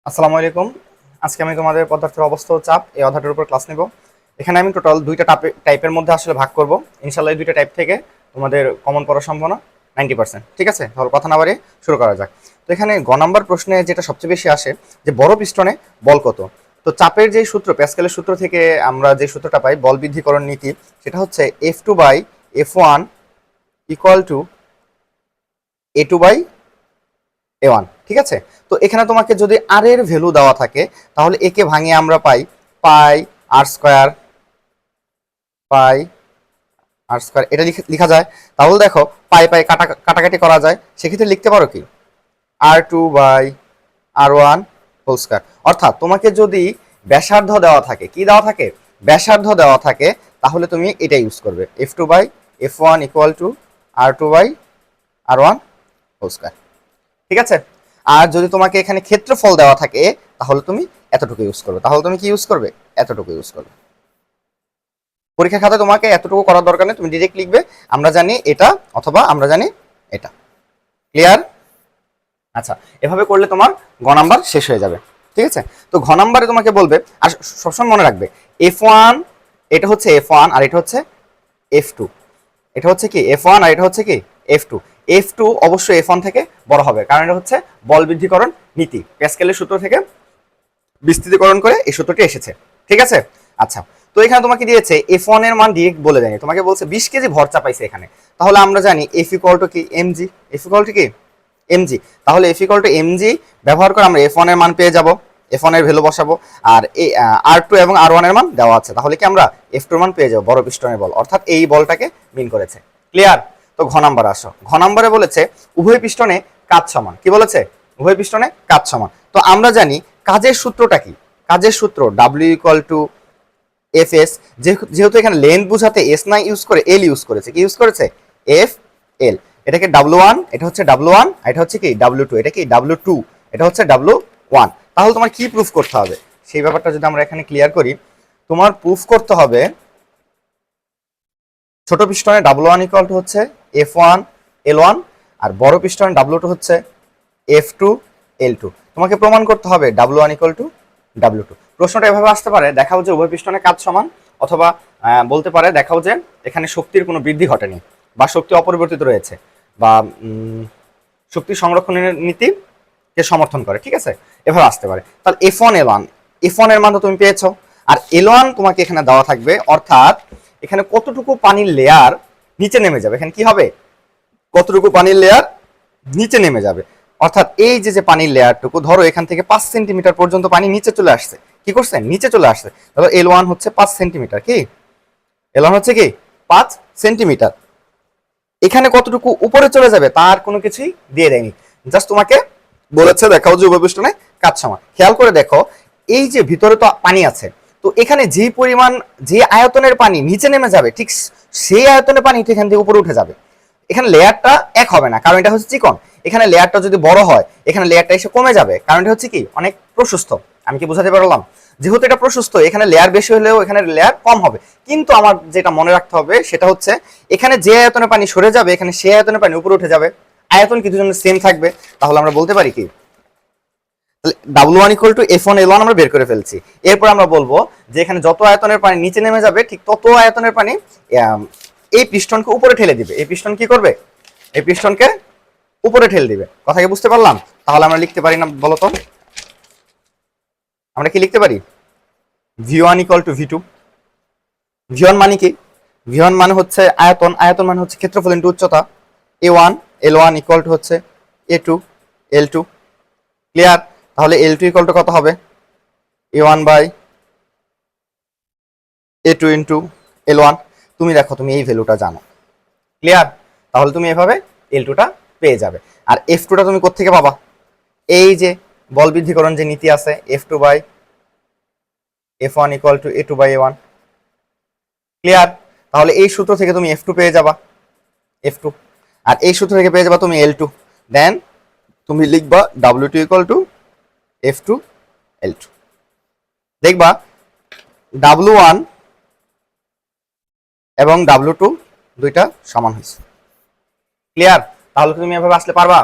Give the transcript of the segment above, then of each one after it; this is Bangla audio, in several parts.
আসসালামু আলাইকুম। আজকে আমি তোমাদের পদার্থের অবস্থা ও চাপ এই অধ্যায়টার উপর ক্লাস নেব। এখানে আমি টোটাল দুইটা টাইপের মধ্যে আসলে ভাগ করব। ইনশাআল্লাহ এই দুইটা টাইপ থেকে তোমাদের কমন পড়ার সম্ভাবনা 90%। ঠিক আছে, তাহলে কথা না বাড়িয়ে শুরু করা যাক। তো এখানে গ নাম্বার প্রশ্নে যেটা সবচেয়ে বেশি আসে যে বড় পিস্টনে বল কত। তো চাপের যে সূত্র, প্যাসকেলের সূত্র থেকে আমরা যে সূত্রটা পাই বল বৃদ্ধিকরণ নীতি, সেটা হচ্ছে F2/F1 ইকুয়াল টু A2/A1। ঠিক আছে, তো এখানে তোমাকে যদি আর এর ভ্যালু দেওয়া থাকে তাহলে একে ভাঙিয়ে আমরা পাই পাই আর স্কয়ার, পাই আর স্কয়ার, এটা লেখা যায়। তাহলে দেখো পাই পাই কাটাকাটি করা যায়, সেক্ষেত্রে লিখতে পারো কি R2/R1 হোল স্কয়ার। অর্থাৎ তোমাকে যদি ব্যাসার্ধ দেওয়া থাকে, কি দেওয়া থাকে, ব্যাসার্ধ দেওয়া থাকে, তাহলে তুমি এটা ইউজ করবে F2/F1 equal to R2/R1 whole square. ঠিক আছে, আর যদি তোমাকে এখানে ক্ষেত্রফল দেওয়া থাকে তাহলে তুমি এতটুকু ইউজ করবে। তাহলে তুমি কি ইউজ করবে, এতটুকু ইউজ করবে। পরীক্ষা খাতায় তোমাকে এতটুকু করার দরকার নেই, তুমি ডিরেক্ট লিখবে আমরা জানি এটা অথবা আমরা জানি এটা। ক্লিয়ার? আচ্ছা, এভাবে করলে তোমার ঘ নাম্বার শেষ হয়ে যাবে। ঠিক আছে, তো ঘ নাম্বারে তোমাকে বলবে, আর সবসময় মনে রাখবে F1 এটা হচ্ছে F1 আর এটা হচ্ছে F2। এটা হচ্ছে কি F1 আর এটা হচ্ছে কি F2। F2 অবশ্যই F1 থেকে বড় হবে, কারণ এটা হচ্ছে বল বৃদ্ধিকরণ নীতি, প্যাসকেলের সূত্র থেকে বিস্তৃতিকরণ করে এই সূত্রটি এসেছে। ঠিক আছে, আচ্ছা, তো এখানে তোমাকে দিয়েছে F1 এর মান ডিরেক্ট বলে দেয়নি, তোমাকে বলছে 20 কেজি ভর চাপাইছে এখানে। তাহলে আমরা জানি F ইকুয়াল টু কি mg, F ইকুয়াল টু কি mg। তাহলে F ইকুয়াল টু mg ব্যবহার করে আমরা F1 এর মান পেয়ে যাব, F1 এর ভ্যালু বসাবো, আর এই R2 এবং R1 এর মান দেওয়া আছে, তাহলে কি আমরা F2 এর মান পেয়ে যাব, বড় পিস্টনের বল, অর্থাৎ এই বলটাকে মিন করেছে। ক্লিয়ার? তো ঘ নাম্বার আসো। ঘ নাম্বারে বলেছে উভয় পিস্টনে কাজ সমান। কি বলেছে? উভয় পিস্টনে কাজ সমান। তো আমরা জানি কাজের সূত্রটা কি, কাজের সূত্র W equal to F S. যেহেতু এখানে লেন্থ বোঝাতে এস না ইউজ করে এল ইউজ করেছে, কি ইউজ করেছে, এফ এল। এটাকে W1, এটা হচ্ছে W1, এটা হচ্ছে কি W2, এটা কি W2, এটা হচ্ছে W1। তাহলে তোমার কি প্রুফ করতে হবে সেই ব্যাপারটা যদি আমরা এখানে ক্লিয়ার করি, তোমার প্রুফ করতে হবে ছোট পিস্টনে W1 ইকুয়াল টু হচ্ছে F1 L1, আর বড় পিস্টনে W2 হচ্ছে F2 L2। তোমাকে প্রমাণ করতে হবে W1 ইকুয়াল টু W2। প্রশ্নটা এভাবে আসতে পারে, দেখাও যে উভয় পিস্টনে কাজ সমান, অথবা বলতে পারে দেখাও যে এখানে শক্তির কোনো বৃদ্ধি ঘটেনি বা শক্তি অপরিবর্তিত রয়েছে, বা শক্তি সংরক্ষণের নীতিকে সমর্থন করে। ঠিক আছে, এভাবে আসতে পারে। তাহলে F1 এর মান তো তুমি পেয়েছো, আর L1 তোমাকে এখানে দেওয়া থাকবে, অর্থাৎ এখানে কতটুকু পানির লেয়ার নিচে নেমে যাবে, এখানে কি হবে, কতটুকু পানির লেয়ার নিচে নেমে যাবে। অর্থাৎ এই যে পানির লেয়ারটুকু, ধরো এখান থেকে 5 সেন্টিমিটার পর্যন্ত পানি নিচে চলে আসছে, কি করছে, নিচে চলে আসছে। ধরো L1 হচ্ছে 5 সেন্টিমিটার, কি L1 হচ্ছে কি 5 সেন্টিমিটার। এখানে কতটুকু উপরে চলে যাবে তার কোনো কিছুই দিয়ে দেয়নি, জাস্ট তোমাকে বলেছে দেখাও যে উপবিষ্টনে কাজ সমান। খেয়াল করে দেখো, এই যে ভিতরে তো পানি আছে, তো এখানে যে পরিমাণ, যে আয়তনের পানি নিচে নেমে যাবে, ঠিক সেই আয়তনের পানি তো এখান থেকে উপরে উঠে যাবে। এখানে লেয়ারটা এক হবে না, কারণ এটা হচ্ছে চিকন। এখানে লেয়ারটা যদি বড় হয়, এখানে লেয়ারটা এসে কমে যাবে, কারণ এটা হচ্ছে কি অনেক প্রশস্ত। আমি কি বোঝাতে পারলাম? যেহেতু এটা প্রশস্ত, এখানে লেয়ার বেশি হলেও এখানে লেয়ার কম হবে। কিন্তু আমার যেটা মনে রাখতে হবে সেটা হচ্ছে, এখানে যে আয়তনে পানি সরে যাবে, এখানে সেই আয়তনে পানি উপরে উঠে যাবে, আয়তন কি দুজনের সেম থাকবে। তাহলে আমরা বলতে পারি কি, W1 equal to F1 L1 আমরা বের করে ফেলছি। এরপর আমরা বলবো যে এখানে যত আয়তনের পানি নিচে নেমে যাবে, ঠিক তত আয়তনের পানি এই পিস্টনকে উপরে ঠেলে দিবে। এই পিস্টন কি করবে, এই পিস্টনকে উপরে ঠেলে দিবে। কথা কি বুঝতে পারলাম? তাহলে আমরা লিখতে পারি না বলো তো, আমরা কি লিখতে পারি, V1 equal to V2। V1 মানে কি, V1 মানে হচ্ছে আয়তন, আয়তন মানে হচ্ছে ক্ষেত্রফল ইনটু উচ্চতা। A1 L1 ইকুয়াল টু হচ্ছে A2 L2। ক্লিয়ার? তাহলে L2 ইকুয়াল টু কত হবে, A1/A2 ইন্টু L1। তুমি দেখো তুমি এই ভ্যালুটা জানো। ক্লিয়ার? তাহলে তুমি এভাবে L2টা পেয়ে যাবে। আর F2টা তুমি কোত্থেকে পাবা, এই যে বল বৃদ্ধিকরণ যে নীতি আছে, F2/F1 equal to A2/A1। Clear? তাহলে এই সূত্র থেকে তুমি F2 পেয়ে যাবা, F2, আর এই সূত্র থেকে পেয়ে যাবা তুমি L2। দেন তুমি লিখবা W2 equal to F2 L2। দেখবা W1 এবং W2 দুইটা সমান হয়েছে। ক্লিয়ার? তাহলে তুমি এভাবে আসলে পারবা।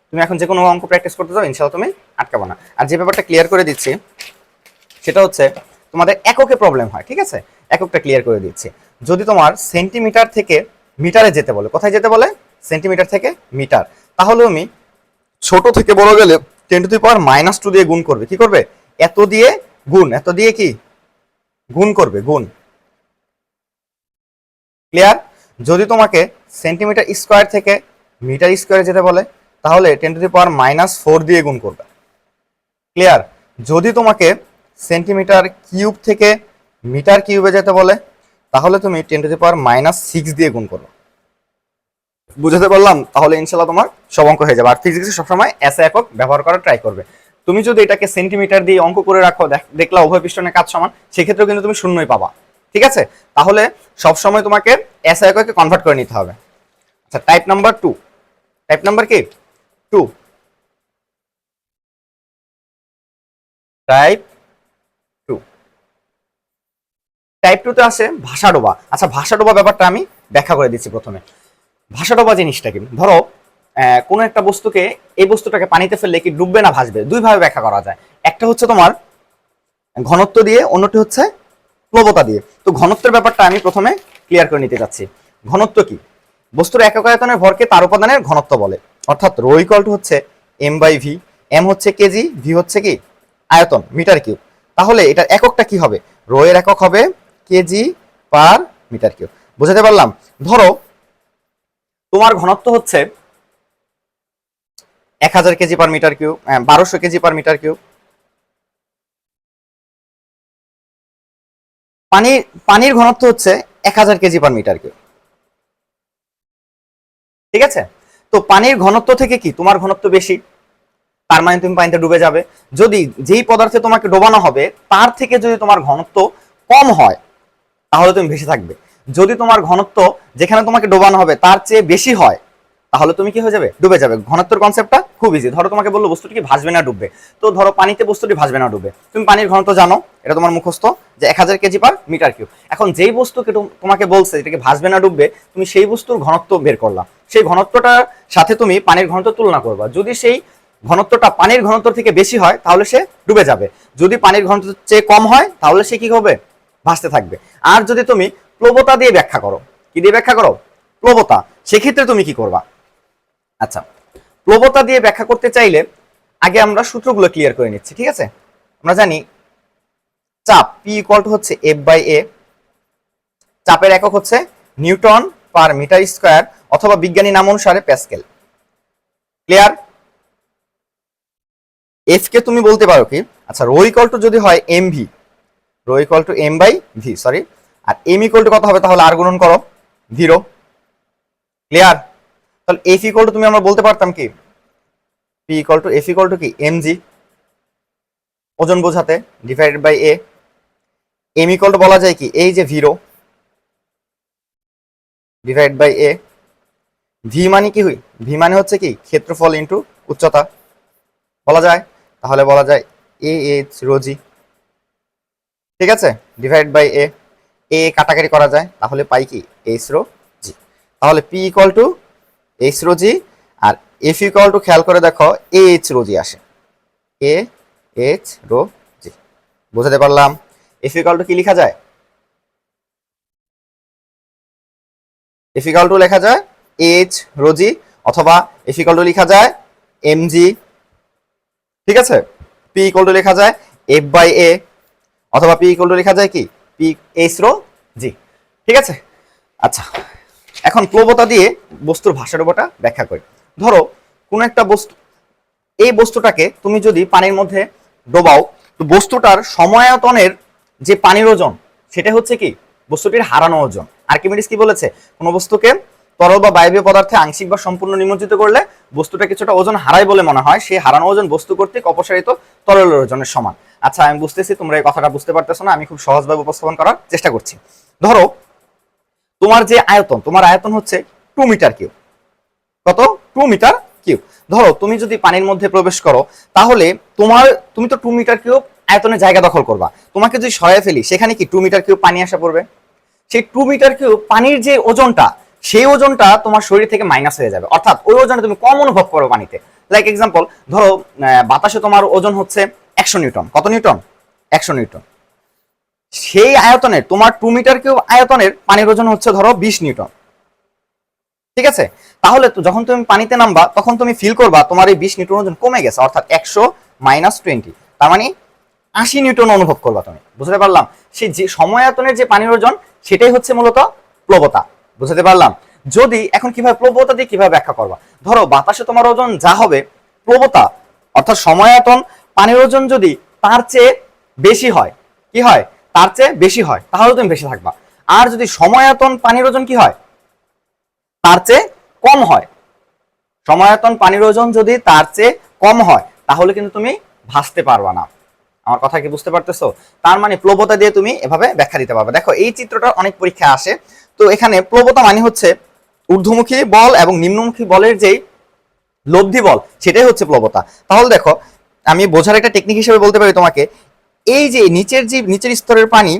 তুমি এখন যে কোনো অঙ্ক প্র্যাকটিস করতে যাও ইনশাআল্লাহ তুমি আটকাবো না। আর যে ব্যাপারটা ক্লিয়ার করে দিচ্ছি সেটা হচ্ছে তোমাদের এককে প্রবলেম হয়, ঠিক আছে? এককটা ক্লিয়ার করে দিচ্ছি। যদি তোমার সেন্টিমিটার থেকে মিটারে যেতে বলে, কোথায় যেতে বলে? সেন্টিমিটার থেকে মিটার, তাহলে তুমি ছোট থেকে বড় গেলে 10⁻⁻² দিয়ে গুণ করবে। কি করবে? এত দিয়ে গুণ, এত দিয়ে কি গুণ করবে, গুণ। ক্লিয়ার? যদি তোমাকে সেন্টিমিটার স্কোয়ার থেকে মিটার স্কোয়ারে যেতে বলে তাহলে 10⁻⁻4 দিয়ে গুণ করবে। ক্লিয়ার? যদি তোমাকে সেন্টিমিটার কিউব থেকে মিটার কিউবে যেতে বলে তাহলে তুমি 10⁻⁻6 দিয়ে গুণ করবে। বুঝাতে পারলাম? তাহলে ইনশাআল্লাহ তোমার সব অঙ্ক হয়ে যাবে। আর ফিজিক্সে সবসময় এসআই একক ব্যবহার করার ট্রাই করবে। তুমি যদি এটাকে সেন্টিমিটার দিয়ে অঙ্ক করে রাখো, দেখলা উভয় পিস্টনের কাজ সমান, সেক্ষেত্রেও কিন্তু তুমি শূন্যই পাবা। ঠিক আছে? তাহলে সবসময় তোমাকে এসআই এককে কনভার্ট করে নিতে হবে। আচ্ছা, টাইপ নাম্বার 2। টাইপ নাম্বার কি? 2। টাইপ 2। টাইপ 2 তে আসে ভাষা ডোবা। আচ্ছা, ভাষা ডোবা ব্যাপারটা আমি ব্যাখ্যা করে দিচ্ছি প্রথমে। ভাষা ডোবা জিনিসটা কি? ধরো কোনো একটা বস্তুকে, এই বস্তুটাকে পানিতে ফেললে কি ডুববে না ভাসবে? দুই ভাবে ব্যাখ্যা করা যায়। একটা হচ্ছে তোমার ঘনত্ব দিয়ে, অন্যটি হচ্ছে প্লবতা দিয়ে। তো ঘনত্বের ব্যাপারটা আমি প্রথমে ক্লিয়ার করে নিতে যাচ্ছি। ঘনত্ব কি? বস্তুর একক আয়তনের ভরকে তার উপাদানের ঘনত্ব বলে। অর্থাৎ রো ইকুয়াল টু হচ্ছে m/v। m হচ্ছে কেজি, v হচ্ছে কি আয়তন, মিটার কিউব। তাহলে এটার এককটা কি হবে? রো এর একক হবে কেজি পার মিটার কিউব। বুঝাতে পারলাম? ধরো তোমার ঘনত্ব হচ্ছে 1000 kg per metre cube, 1200 kg per metre cube. পানির ঘনত্ব হচ্ছে 1000 কেজি পার মিটার কিউব। ঠিক আছে? তো পানির ঘনত্ব থেকে কি তোমার ঘনত্ব বেশি, তার মানে তুমি পানিতে ডুবে যাবে। যদি যেই পদার্থে তোমাকে ডোবানো হবে তার থেকে যদি তোমার ঘনত্ব কম হয় তাহলে তুমি ভেসে থাকবে। যদি তোমার ঘনত্ব যেখানে তোমাকে ডোবানো হবে তার চেয়ে বেশি হয় তাহলে তুমি কি হয়ে যাবে? ডুবে যাবে। ঘনত্বের কনসেপ্টটা খুব ইজি। ধরো তোমাকে বললো বস্তুটি কি ভাসবে না ডুববে, তো ধরো পানিতে বস্তুটি ভাসবে না ডুববে, তুমি পানির ঘনত্ব জানো, এটা তোমার মুখস্থ যে 1000 কেজি পার মিটার কিউব। এখন যেই বস্তুকে তোমাকে বলছে এটাকে ভাসবে না ডুববে, তুমি সেই বস্তুর ঘনত্ব বের করলা, সেই ঘনত্বটার সাথে তুমি পানির ঘনত্ব তুলনা করবা। যদি সেই ঘনত্বটা পানির ঘনত্ব থেকে বেশি হয় তাহলে সে ডুবে যাবে, যদি পানির ঘনত্ব চেয়ে কম হয় তাহলে সে কি হবে? ভাসতে থাকবে। আর যদি তুমি প্লবতা দিয়ে ব্যাখ্যা করো, কি দিয়ে ব্যাখ্যা করো? প্লবতা, সেক্ষেত্রে তুমি কি করবা? আচ্ছা, প্লবতা দিয়ে ব্যাখ্যা করতে চাইলে আগে আমরা সূত্রগুলো ক্লিয়ার করে নিচ্ছি। ঠিক আছে? আমরা জানি চাপ পি ইকুয়াল টু হচ্ছে F/A। চাপের একক হচ্ছে নিউটন পার মিটার স্কয়ার অথবা বিজ্ঞানী নাম অনুসারে প্যাসকেল। ক্লিয়ার? এফ কে তুমি বলতে পারো কি? আচ্ছা, রো ইকুয়াল টু যদি হয় mv, rho equal to m/v, sorry, আর m ইকুয়াল টু কত হবে? তাহলে আর গুণন করো 0। ক্লিয়ার? তাহলে এফ ইকুয়াল টু তুমি আমরা বলতে পারতাম কি? P equal to F equal to কি mg, ওজন বোঝাতে, divided by a। m equal to বলা যায় কি? এই যে 0 ডিভাইড বাই a। ভি মানে কি? ভি মানে হচ্ছে কি? ক্ষেত্রফল ইনটু উচ্চতা বলা যায়। তাহলে বলা যায় এ এইচ রো জি। ঠিক আছে? ডিভাইড বাই এ, এ কাটাকাটি করা যায়, তাহলে পাই কি? H rho G. তাহলে P equal to H rho G, আর এফ ইকুয়াল টু খেয়াল করে দেখো এ এইচ রো জি আসে, এ এইচ রো জি। বুঝাতে পারলাম? এফ ইকুয়াল টু কি লেখা যায়? এফ ইকুয়াল টু লেখা যায় এইচ রো জি, অথবা এফ ইকুয়াল টু লেখা যায় এম জি। ঠিক আছে? পি ইকুয়াল টু লেখা যায় এফ বাই এ, অথবা পি ইকুয়াল টু লেখা যায় কি? পি এইচ রো জি। ঠিক আছে? আচ্ছা, এখন প্লবতা দিয়ে বস্তুর ভাষা ডোবাটা ব্যাখ্যা করি। ধরো কোন একটা বস্তু, এই বস্তুটাকে তুমি যদি পানির মধ্যে ডোবাও, তো বস্তুটার সময়তনের যে পানির ওজন সেটা হচ্ছে কি? বস্তুটির হারানো ওজন। আর্কিমিডিস কি বলেছে? কোন বস্তুকে তরল বা বায়বীয় পদার্থে আংশিক বা সম্পূর্ণ নিমজ্জিত করলে বস্তুটা কিছুটা ওজন হারায় বলে মনে হয়, সেই হারানো ওজন বস্তু কর্তৃক অপসারিত তরলের ওজনের সমান। আচ্ছা, আমি বুঝতেছি তোমরা এই কথাটা বুঝতে পারতেছো না, আমি খুব সহজভাবে উপস্থাপন করার চেষ্টা করছি। ধরো তোমার যে আয়তন, তোমার আয়তন হচ্ছে 2 মিটার কিউব। কত? 2 মিটার কিউব। ধরো তুমি যদি পানির মধ্যে প্রবেশ করো তাহলে তুমি তো 2 মিটার কিউব আয়তনের জায়গা দখল করবা। তোমাকে যদি সরায় ফেলি সেখানে কি 2 মিটার কিউব পানি আসা পড়বে? সেই 2 মিটার কিউব পানির যে ওজনটা সেই ওজনটা তোমার শরীর থেকে মাইনাস হয়ে যাবে, অর্থাৎ ওই ওজনে তুমি কম অনুভব করো পানিতে। লাইক এক্সাম্পল, ধরো বাতাসে তোমার ওজন হচ্ছে 100 নিউটন। কত নিউটন? 100 নিউটন। সেই আয়তনের, তোমার 2 মিটার কিউব আয়তনের পানির ওজন হচ্ছে ধরো 20 নিউটন। ঠিক আছে, তাহলে তো যখন তুমি পানিতে নামবা তখন তুমি ফিল করবা তোমার এই 20 নিউটন ওজন কমে গেছে, অর্থাৎ 100 মাইনাস 20, তার মানে 80 নিউটন অনুভব করবা তুমি। বুঝতে পারলাম? সেই যে সময়ায়তনের যে পানির ওজন সেটাই হচ্ছে মূলত প্লবতা। বুঝতে পারলাম? যদি এখন কিভাবে প্লবতা দিয়ে কিভাবে ব্যাখ্যা করবা, ধরো বাতাসে তোমার ওজন যা হবে, প্লবতা অর্থাৎ সময়ায়তন পানির ওজন যদি তার চেয়ে বেশি হয়, কি হয়? তার চেয়ে বেশি হয়, তাহলে তুমি বেশি থাকবা। আর যদি সময়ায়তন পানির ওজন কি হয়? তার চেয়ে কম হয়, সময়ায়তন পানির ওজন যদি তার চেয়ে কম হয় তাহলে কিন্তু তুমি ভাসতে পারবা না। আমার কথা কি বুঝতে পারতেছো? তার মানে প্লবতা দিয়ে তুমি এভাবে ব্যাখ্যা দিতে পারবে। দেখো এই চিত্রটা অনেক পরীক্ষায় আসে। তো এখানে প্লবতা মানে হচ্ছে ঊর্ধ্বমুখী বল এবং নিম্নমুখী বলের যেই লব্ধি বল, সেটাই হচ্ছে প্লবতা। তাহলে দেখো, আমি বোঝার একটা টেকনিক হিসেবে বলতে পারি তোমাকে, এই যে নিচের স্তরের পানি,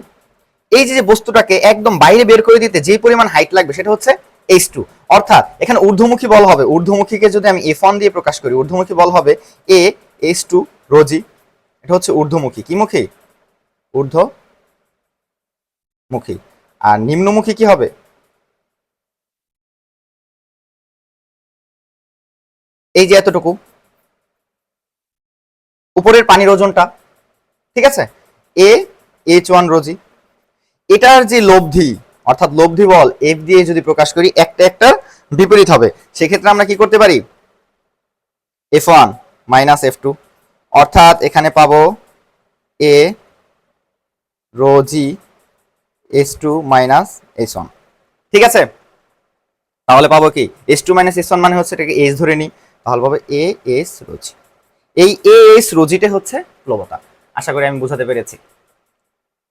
এই যে বস্তুটাকে একদম বাইরে বের করে দিতে যে পরিমাণ হাইট লাগবে সেটা হচ্ছে H2। অর্থাৎ এখানে ঊর্ধ্বমুখী বল হবে, ঊর্ধ্বমুখীকে যদি আমি F1 দিয়ে প্রকাশ করি, ঊর্ধ্বমুখী বল হবে A H2 রোজি। এটা হচ্ছে ঊর্ধ্বমুখী। কি মুখী? ঊর্ধ্বমুখী। আর নিম্নমুখী কি হবে? এই যে এতটুকু উপরের পানির ওজনটা, ঠিক আছে, A H1 রোজি। এটার যে লব্ধি, অর্থাৎ লব্ধি বল F দিয়ে যদি প্রকাশ করি, একটা একটা বিপরীত হবে। সেক্ষেত্রে আমরা কি করতে পারি? F1 মাইনাস F2, অর্থাৎ এখানে পাবো A rho G H2 minus H1। ঠিক আছে, তাহলে পাবো কি? H2 মাইনাস H1 মানে হচ্ছে এটাকে H ধরে নিই, তাহলে পাবো A S রোজি। এই A S রোজিটা হচ্ছে প্লবতা। আশা করি আমি বুঝাতে পেরেছি।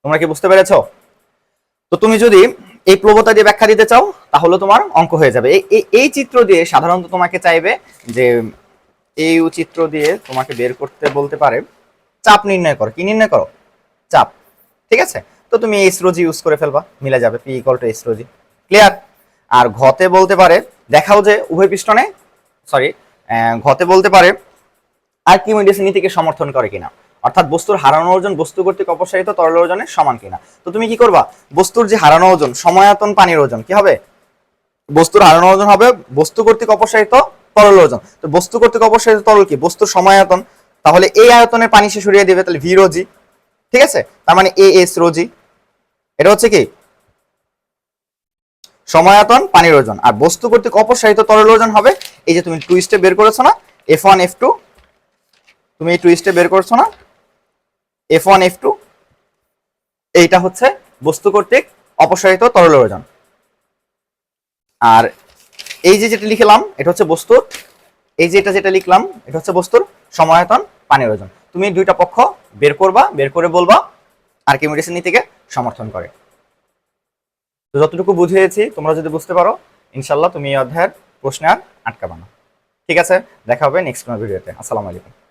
তোমরা কি বুঝতে পেরেছো? তো তুমি যদি এই প্লবতা দিয়ে ব্যাখ্যা দিতে চাও তাহলে তোমার অঙ্ক হয়ে যাবে। এই চিত্র দিয়ে সাধারণত তোমাকে চাইবে যে এই চিত্র দিয়ে তোমাকে বের করতে বলতে পারে চাপ নির্ণয় করো। কি নির্ণয় করো? চাপ। ঠিক আছে, তো তুমি এস রোজি ইউজ করে ফেলবা, মিলে যাবে, পি ইকুয়াল টু এস রোজি। ক্লিয়ার? আর ঘতে বলতে পারে দেখাও যে উভয় পিস্টনে, সরি, ঘতে বলতে পারে আর্কিমিডিস নীতিকে সমর্থন করে কিনা, অর্থাৎ বস্তুর হারানো ওজন বস্তু কর্তৃক অপসারিত তরল ওজনের সমান কিনা। তো তুমি কি করবা? বস্তুর যে হারানো ওজন, সময়ায়তন পানির ওজন কি হবে? বস্তুর হারানো ওজন হবে বস্তু কর্তৃক অপসারিত তরল ওজন। তো বস্তু কর্তৃক অপসারিত তরল কি? বস্তুর সময়ায়তন। তাহলে এই আয়তনের পানি সে সরিয়ে দেবে, তাহলে ভি রোজি। ঠিক আছে, তার মানে এ এস রোজি। এটা হচ্ছে কি? সময়ায়তন পানির ওজন। আর বস্তু কর্তৃক অপসারিত তরল ওজন হবে, এই যে তুমি টুইস্টে বের করেছো না, F1 F2, তুমি এই টুইস্টে বের করছো না, F1 F2, এইটা হচ্ছে বস্তু কর্তৃক অপসারিত তরল ওজন। আর এই যে যেটা লিখলাম এটা হচ্ছে বস্তুর, এই যে এটা যেটা লিখলাম এটা হচ্ছে বস্তুর সময়ায়তন পানির ওজন। তুমি দুইটা পক্ষ বের করবা, বের করে বলবা আর্কিমিডিস নীতিকে সমর্থন করে। তো যতটুকু বুঝিয়েছি তোমরা যদি বুঝতে পারো, ইনশাল্লাহ তুমি এই অধ্যায়ের প্রশ্নে আর আটকাবা না। ঠিক আছে, দেখা হবে নেক্সট কোনো ভিডিওতে। আসসালামু আলাইকুম।